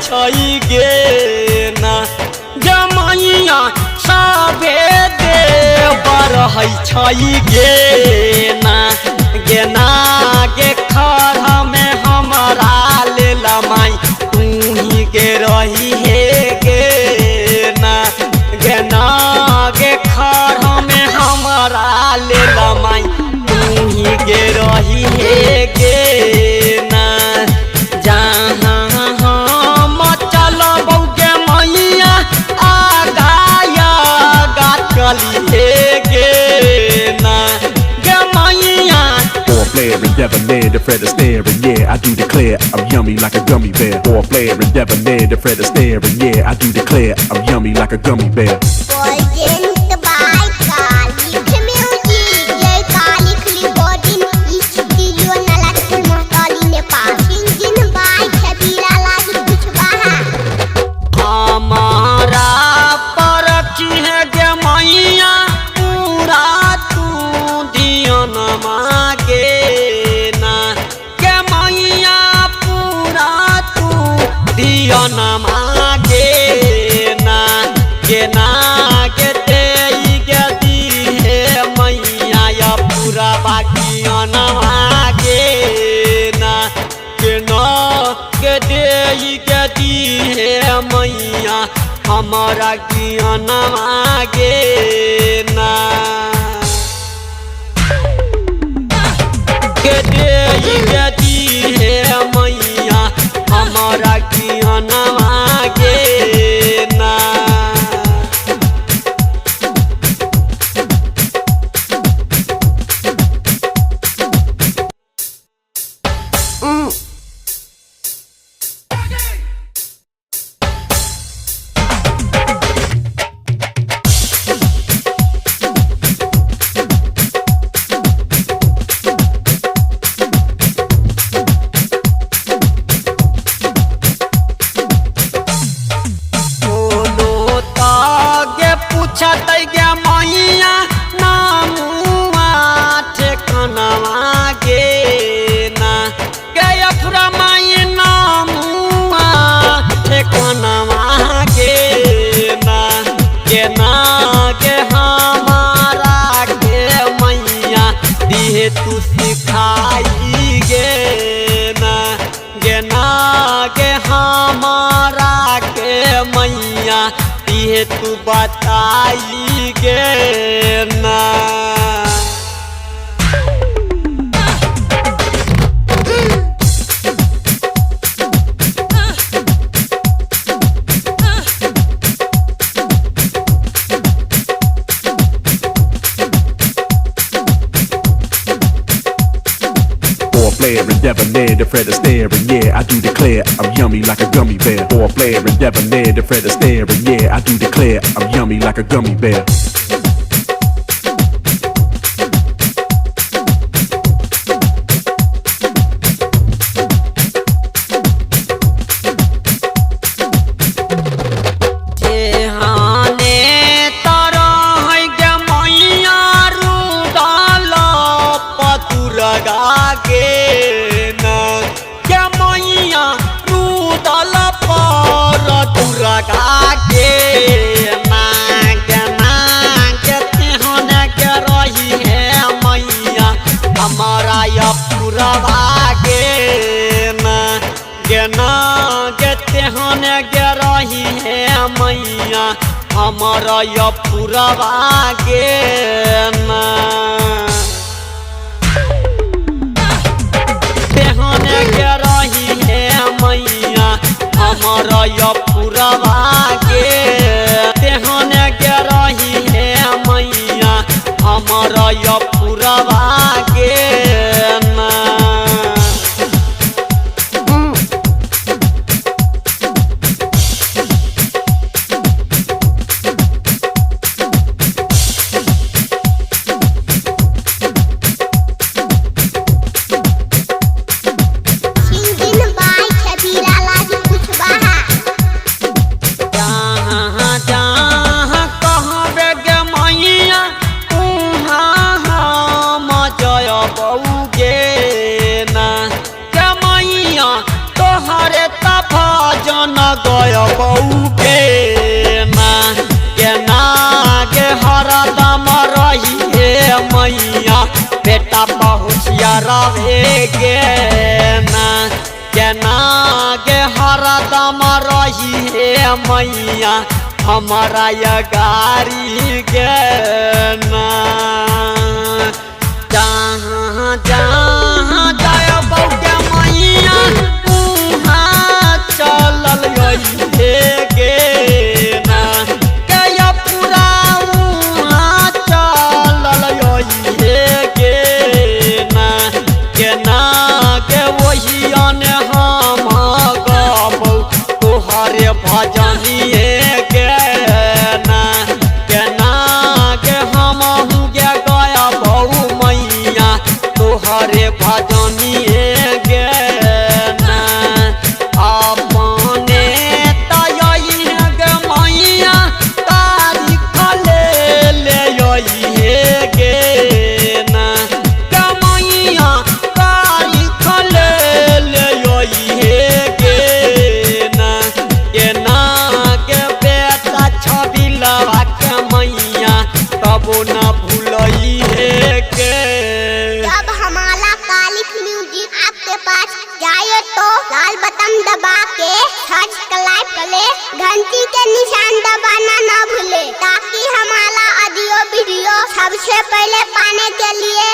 छई गे ना जमैया सबे देवर है छई गे ना गे खर में हमारा ले लमाई तू ही गे रही है गे ना गे खर में हमारा ले लमाई तू ही गे रही है गे ना जहाँ हम चलब गे मैया आगाया गा चली है गे ना गे मैया। Player and debonair, the Fred Astaire, and yeah, I do declare I'm yummy like a gummy bear. Or player and debonair, the Fred Astaire, and yeah, I do declare I'm yummy like a gummy bear. मैया हमारा ज्ञान मागे ना के दी है मैया हमारा ज्ञान मागे ना। तू सिखाई गे ना गे हमारा के मैया दिहे तू बताई गे ना। Player and debonair, the Fred Astaire, and yeah, I do declare I'm yummy like a gummy bear. Or player and debonair, the Fred Astaire, and yeah, I do declare I'm yummy like a gummy bear. मैया हमारा या पुरवा गे ना तेहने के रही है मैया हमारा या पुरवा गे तेहने के रही है मैया हमारा या पुरवा गे ना। गे ना केना गे हरदम रही है मैया हमारा ये गारी गे ना जहाँ जहाँ जाय बौके मैया उहाँ चलल हे गे ना के पूरा उहाँ चलल हे गे ना केना के वही अने हम गबौ तोहरे भजनिए गे ना केना के हमहु गे गया बहु मैया तोहरे भजनिए गे ना अपने तयई गे मैया तारीख ले हे गे ना के मैया तारीख ले हे गे ना केना के बेटा छवि लवा के मैया कबो न भूलई हे के जब हमारा कालिक म्यूजिक आपके पास जाए तो लाल